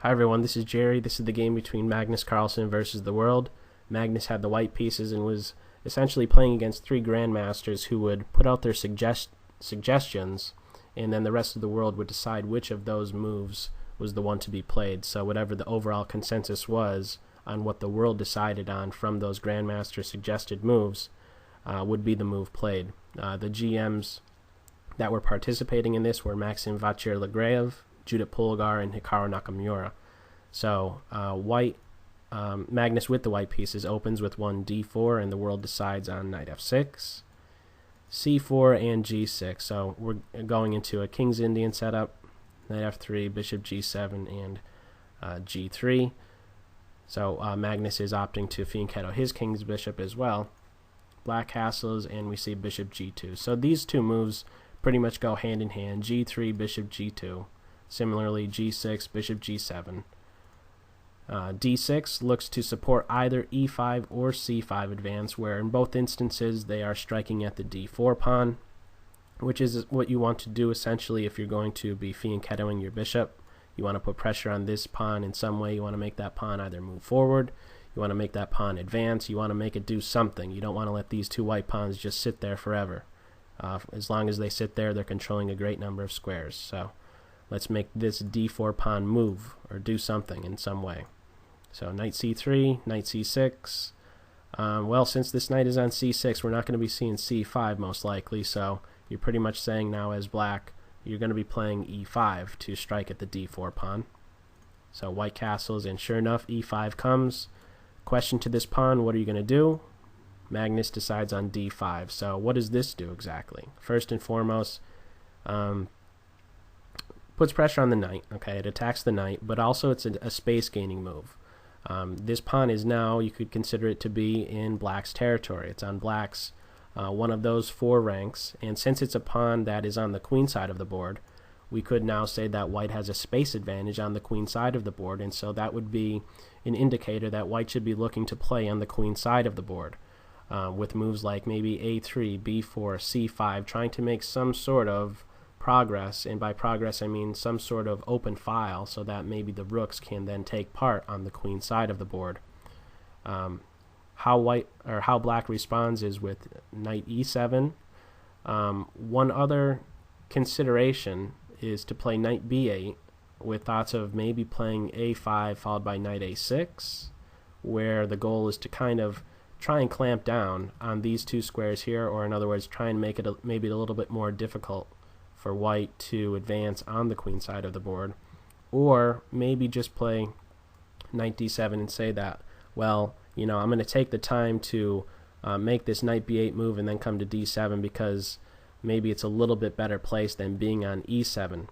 Hi everyone, this is Jerry. This is the game between Magnus Carlsen versus the world. Magnus had the white pieces and was essentially playing against three grandmasters who would put out their suggestions, and then the rest of the world would decide which of those moves was the one to be played. So whatever the overall consensus was on what the world decided on from those grandmaster suggested moves would be the move played. The GMs that were participating in this were Maxime Vachier-Lagrave, Judit, Polgar, and Hikaru Nakamura. So Magnus with the white pieces opens with one d4, and the world decides on knight f6, c4, and g6. So we're going into a King's Indian setup, knight f3, bishop g7, and g3. So Magnus is opting to fianchetto his king's bishop as well. Black castles, and we see bishop g2. So these two moves pretty much go hand in hand, g3, bishop g2. Similarly, g6, bishop g7. d6 looks to support either e5 or c5 advance, where in both instances they are striking at the d4 pawn, which is what you want to do essentially if you're going to be fianchettoing your bishop. You want to put pressure on this pawn in some way. You want to make that pawn either move forward, you want to make that pawn advance, you want to make it do something. You don't want to let these two white pawns just sit there forever. As long as they sit there, they're controlling a great number of squares. So let's make this d4 pawn move or do something in some way. So knight c3, knight c6. Well, since this knight is on c6, we're not going to be seeing c5 most likely, so you're pretty much saying now as black, you're going to be playing e5 to strike at the d4 pawn. So white castles, and sure enough, e5 comes. Question to this pawn, what are you going to do? Magnus decides on d5. So what does this do exactly? First and foremost, puts pressure on the knight. Okay, it attacks the knight, but also it's a space gaining move. This pawn is now, you could consider it to be in black's territory. It's on black's one of those four ranks, and since it's a pawn that is on the queen side of the board, we could now say that white has a space advantage on the queen side of the board, and so that would be an indicator that white should be looking to play on the queen side of the board with moves like maybe a3, b4, c5, trying to make some sort of progress, and by progress I mean some sort of open file so that maybe the rooks can then take part on the queen side of the board. How black responds is with knight e7. One other consideration is to play knight b8 with thoughts of maybe playing a5 followed by knight a6, where the goal is to kind of try and clamp down on these two squares here, or in other words try and make it maybe a little bit more difficult for white to advance on the queen side of the board. Or maybe just play knight d7 and say that, well, you know, I'm going to take the time to make this knight b8 move and then come to d7 because maybe it's a little bit better placed than being on e7.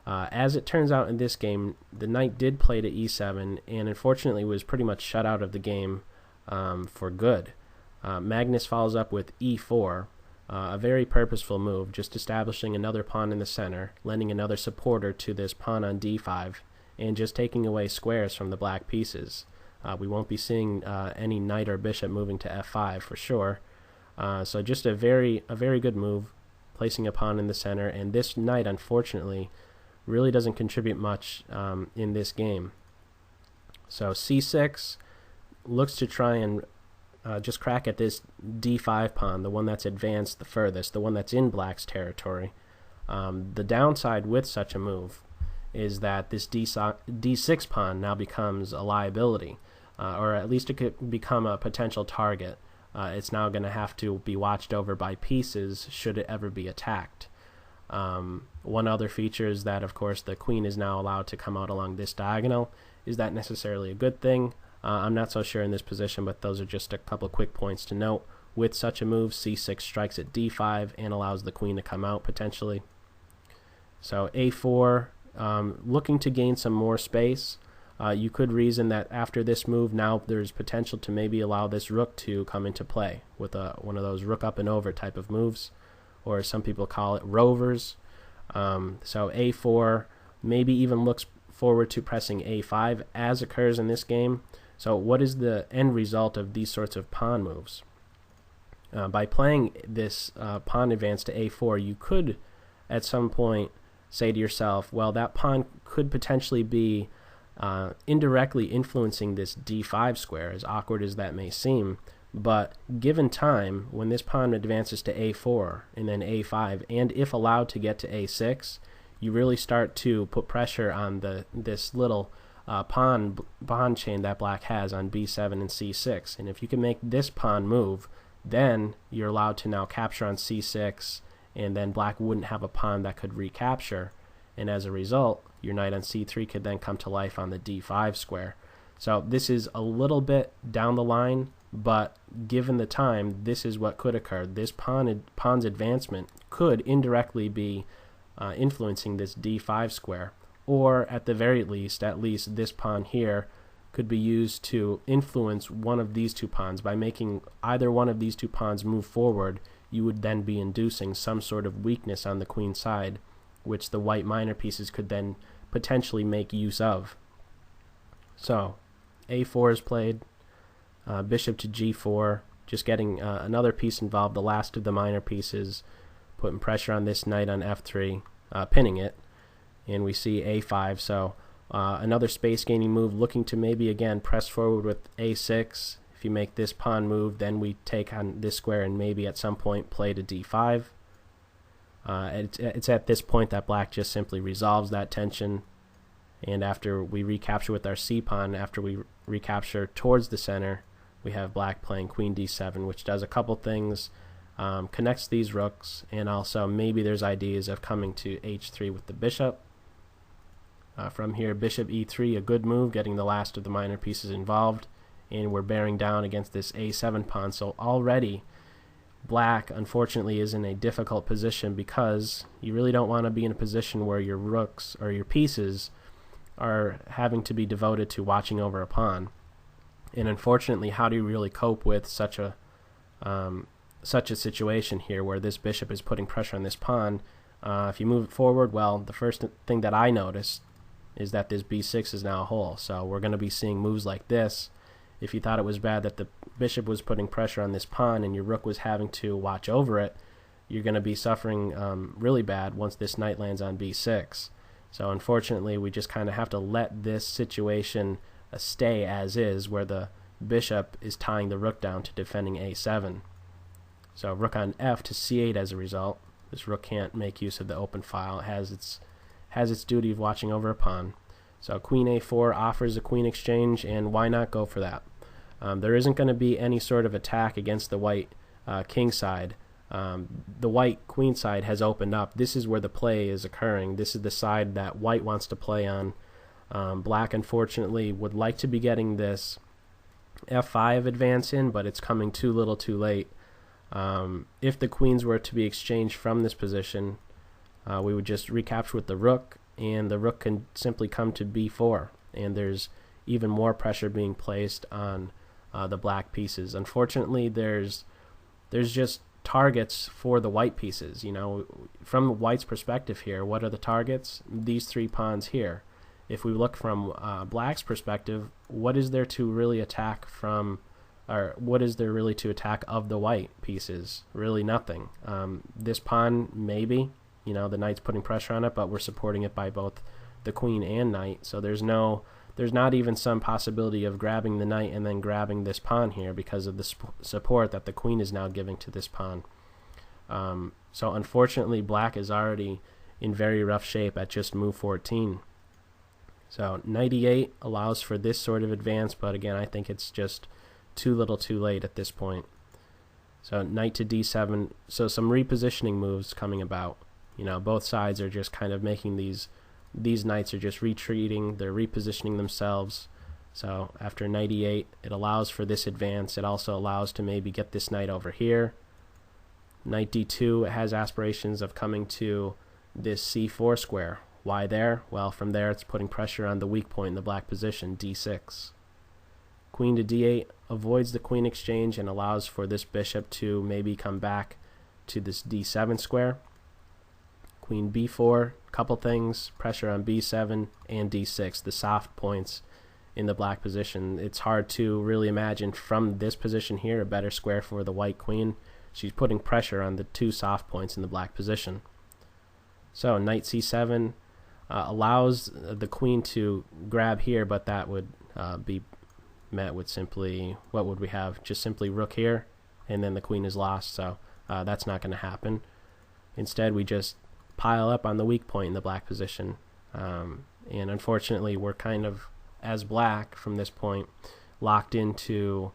As it turns out in this game, the knight did play to e7 and unfortunately was pretty much shut out of the game for good. Magnus follows up with e4, a very purposeful move, just establishing another pawn in the center, lending another supporter to this pawn on d5, and just taking away squares from the black pieces. We won't be seeing any knight or bishop moving to f5 for sure. So just a very good move, placing a pawn in the center, and this knight unfortunately really doesn't contribute much in this game. So c6 looks to try and just crack at this d5 pawn, the one that's advanced the furthest, the one that's in black's territory. The downside with such a move is that this d6 pawn now becomes a liability, or at least it could become a potential target. It's now going to have to be watched over by pieces should it ever be attacked. One other feature is that, of course, the queen is now allowed to come out along this diagonal. Is that necessarily a good thing? I'm not so sure in this position, but those are just a couple quick points to note. With such a move, c6 strikes at d5 and allows the queen to come out potentially. So a4, looking to gain some more space. You could reason that after this move, now there's potential to maybe allow this rook to come into play with one of those rook up and over type of moves, or some people call it rovers. So a4 maybe even looks forward to pressing a5, as occurs in this game. So what is the end result of these sorts of pawn moves? By playing this pawn advance to a4, you could at some point say to yourself, well, that pawn could potentially be indirectly influencing this d5 square, as awkward as that may seem. But given time, when this pawn advances to a4 and then a5, and if allowed to get to a6, you really start to put pressure on this little pawn chain that black has on b7 and c6. And if you can make this pawn move, then you're allowed to now capture on c6, and then black wouldn't have a pawn that could recapture. And as a result, your knight on c3 could then come to life on the d5 square. So this is a little bit down the line, but given the time, this is what could occur. This pawn's advancement could indirectly be influencing this d5 square, or at the very least, this pawn here could be used to influence one of these two pawns. By making either one of these two pawns move forward, you would then be inducing some sort of weakness on the queen side, which the white minor pieces could then potentially make use of. So a4 is played, bishop to g4, just getting another piece involved, the last of the minor pieces, putting pressure on this knight on f3, pinning it, and we see a5. So another space gaining move, looking to maybe again press forward with a6. If you make this pawn move, then we take on this square and maybe at some point play to d5. It's at this point that black just simply resolves that tension, and after we recapture with our c pawn, after we recapture towards the center, we have black playing queen d7, which does a couple things, connects these rooks, and also maybe there's ideas of coming to h3 with the bishop. From here, bishop e3, a good move, getting the last of the minor pieces involved, and we're bearing down against this a7 pawn. So already black, unfortunately, is in a difficult position, because you really don't want to be in a position where your rooks or your pieces are having to be devoted to watching over a pawn. And unfortunately, how do you really cope with such a situation here where this bishop is putting pressure on this pawn? If you move it forward, well, the first thing that I noticed is that this b6 is now a hole. So we're going to be seeing moves like this. If you thought it was bad that the bishop was putting pressure on this pawn and your rook was having to watch over it, you're going to be suffering really bad once this knight lands on b6. So unfortunately, we just kind of have to let this situation stay as is, where the bishop is tying the rook down to defending a7. So rook on f to c8 as a result. This rook can't make use of the open file. It has its duty of watching over a pawn. So queen a4 offers a queen exchange, and why not go for that? There isn't going to be any sort of attack against the white king side. The white queen side has opened up. This is where the play is occurring. This is the side that white wants to play on. Black, unfortunately, would like to be getting this f5 advance in, but it's coming too little too late. If the queens were to be exchanged from this position, we would just recapture with the rook, and the rook can simply come to b4, and there's even more pressure being placed on the black pieces. Unfortunately, there's just targets for the white pieces. You know, from the white's perspective here, what are the targets? These three pawns here. If we look from black's perspective, what is there to really attack from, or what is there really to attack of the white pieces? Really nothing. This pawn, maybe, you know, the knight's putting pressure on it, but we're supporting it by both the queen and knight, so there's not even some possibility of grabbing the knight and then grabbing this pawn here because of the support that the queen is now giving to this pawn. So unfortunately, black is already in very rough shape at just move 14. So knight e8 allows for this sort of advance, but again, I think it's just too little too late at this point. So knight to d7, so some repositioning moves coming about. You know, both sides are just kind of making these knights are just retreating, they're repositioning themselves. So after knight e8, it allows for this advance. It also allows to maybe get this knight over here. Knight d2, it has aspirations of coming to this c4 square. Why there? Well, from there it's putting pressure on the weak point in the black position, d6. Queen to d8 avoids the queen exchange and allows for this bishop to maybe come back to this d7 square. Queen b4, couple things, pressure on b7 and d6, the soft points in the black position. It's hard to really imagine from this position here a better square for the white queen. She's putting pressure on the two soft points in the black position. So knight c7, allows the queen to grab here, but that would be met with simply, what would we have? Just simply rook here, and then the queen is lost, so that's not going to happen. Instead, we just pile up on the weak point in the black position, and unfortunately we're kind of, as black from this point, locked into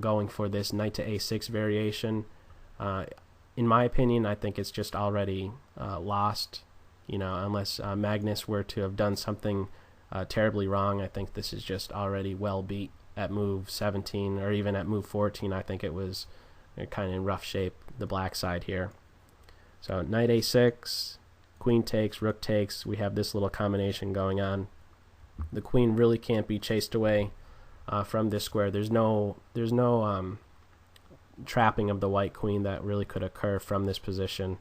going for this knight to a6 variation. In my opinion, I think it's just already lost, unless Magnus were to have done something terribly wrong. I think this is just already well beat at move 17, or even at move 14. I think it was kind of in rough shape, the black side here. So knight a6, queen takes, rook takes. We have this little combination going on. The queen really can't be chased away from this square. There's no trapping of the white queen that really could occur from this position.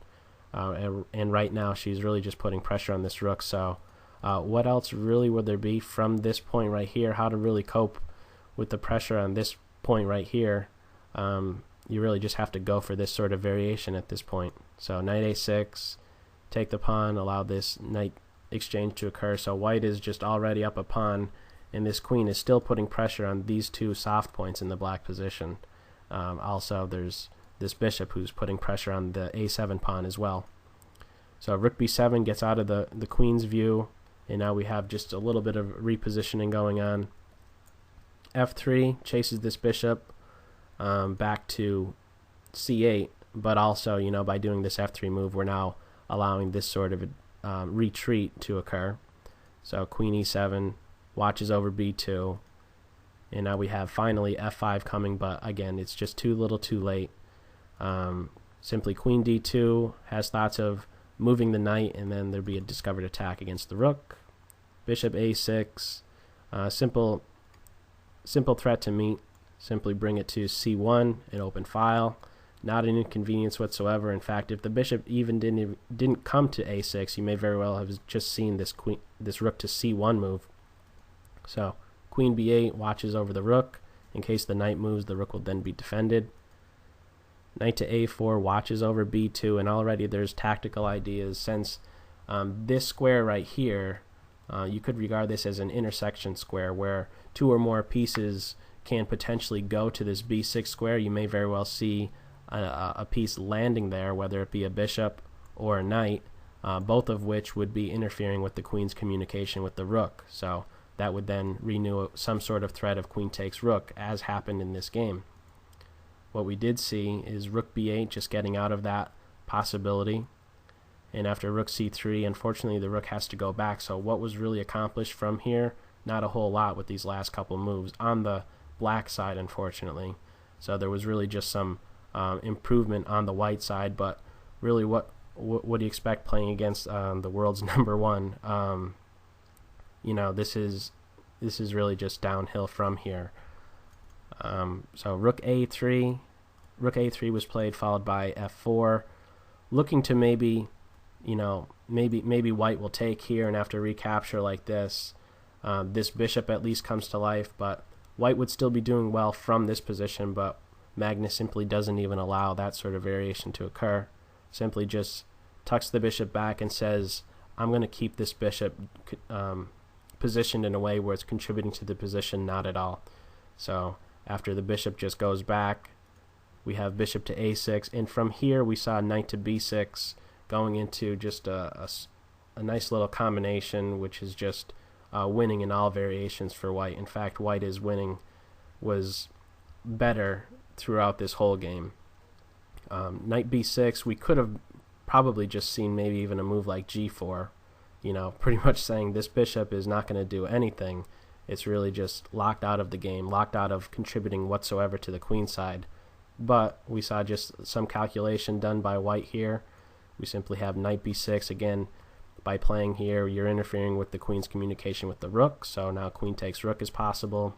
And right now she's really just putting pressure on this rook. So what else really would there be from this point right here? How to really cope with the pressure on this point right here? You really just have to go for this sort of variation at this point. So knight a6, take the pawn, allow this knight exchange to occur. So white is just already up a pawn, and this queen is still putting pressure on these two soft points in the black position. Also, there's this bishop who's putting pressure on the a7 pawn as well. So rook b7 gets out of the queen's view, and now we have just a little bit of repositioning going on. f3 chases this bishop back to c8, but also, by doing this f3 move, we're now allowing this sort of retreat to occur. So queen e7 watches over b2, and now we have finally f5 coming, but again, it's just too little too late. Simply queen d2 has thoughts of moving the knight, and then there'd be a discovered attack against the rook. Bishop a6, simple threat to meet. Simply bring it to c1, an open file. Not an inconvenience whatsoever. In fact, if the bishop even didn't come to a6, you may very well have just seen this rook to c1 move. So queen b8 watches over the rook. In case the knight moves, the rook will then be defended. Knight to a4 watches over b2, and already there's tactical ideas, since this square right here, you could regard this as an intersection square where two or more pieces can potentially go to this b6 square. You may very well see a piece landing there, whether it be a bishop or a knight, both of which would be interfering with the queen's communication with the rook. So that would then renew some sort of threat of queen takes rook, as happened in this game. What we did see is rook b8 just getting out of that possibility, and after rook c3, unfortunately the rook has to go back. So what was really accomplished from here? Not a whole lot with these last couple moves on the black side, unfortunately. So there was really just some improvement on the white side, but really what do you expect playing against the world's number one? This is really just downhill from here. So rook a3 was played, followed by f4, looking to maybe white will take here, and after recapture like this, this bishop at least comes to life, but white would still be doing well from this position, but Magnus simply doesn't even allow that sort of variation to occur. Simply just tucks the bishop back and says, I'm going to keep this bishop positioned in a way where it's contributing to the position not at all. So after the bishop just goes back, we have bishop to a6, and from here we saw knight to b6 going into just a nice little combination, which is just winning in all variations for white. In fact, white was better throughout this whole game. Knight b6, we could have probably just seen maybe even a move like g4, pretty much saying this bishop is not going to do anything. It's really just locked out of the game, locked out of contributing whatsoever to the queen side. But we saw just some calculation done by white here. We simply have knight b6. Again, by playing here, you're interfering with the queen's communication with the rook, so now queen takes rook is possible.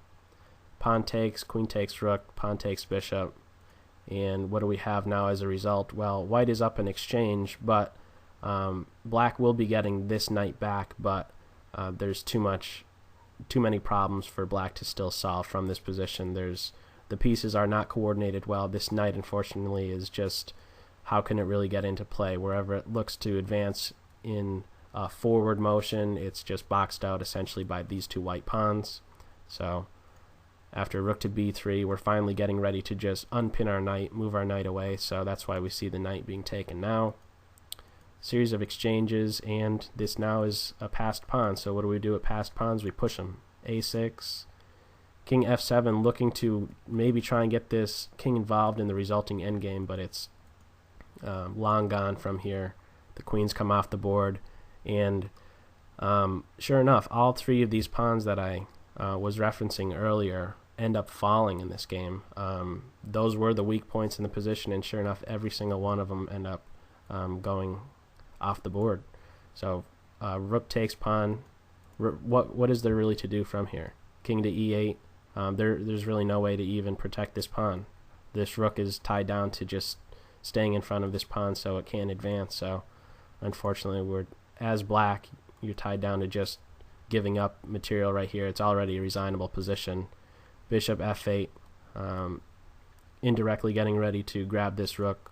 Pawn takes, queen takes rook, pawn takes bishop. And what do we have now as a result? Well, white is up in exchange, but black will be getting this knight back, but there's too many problems for black to still solve from this position. The pieces are not coordinated well. This knight, unfortunately, is just, how can it really get into play? Wherever it looks to advance in forward motion. It's just boxed out essentially by these two white pawns. So after rook to b3, we're finally getting ready to just unpin our knight, move our knight away. So that's why we see the knight being taken now. Series of exchanges, and this now is a passed pawn. So what do we do with passed pawns? We push them. a6, king f7, looking to maybe try and get this king involved in the resulting endgame, but it's long gone from here. The queens come off the board, and sure enough, all three of these pawns that I was referencing earlier end up falling in this game. Those were the weak points in the position, and sure enough, every single one of them end up going off the board. So rook takes pawn. What is there really to do from here? King to e8. There's really no way to even protect this pawn. This rook is tied down to just staying in front of this pawn, so it can't advance. So unfortunately, as black, you're tied down to just giving up material right here. It's already a resignable position. Bishop f8, indirectly getting ready to grab this rook.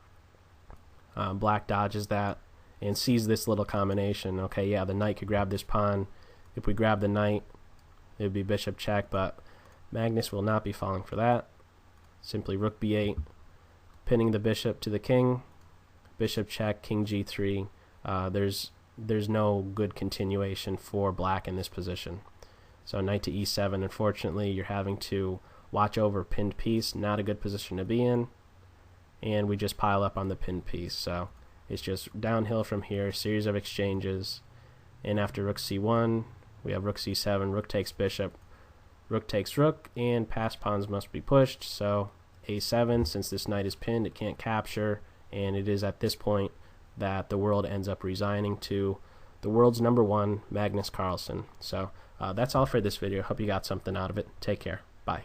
Black dodges that and sees this little combination. Okay, yeah, the knight could grab this pawn. If we grab the knight, it would be bishop check, but Magnus will not be falling for that. Simply rook b8, pinning the bishop to the king. Bishop check, king g3. There's no good continuation for black in this position. So knight to e7, unfortunately, you're having to watch over pinned piece. Not a good position to be in. And we just pile up on the pinned piece. So it's just downhill from here, series of exchanges. And after rook c1, we have rook c7, rook takes bishop, rook takes rook, and passed pawns must be pushed. So a7, since this knight is pinned, it can't capture, and it is at this point that the world ends up resigning to the world's #1, Magnus Carlsen. So that's all for this video. Hope you got something out of it. Take care. Bye.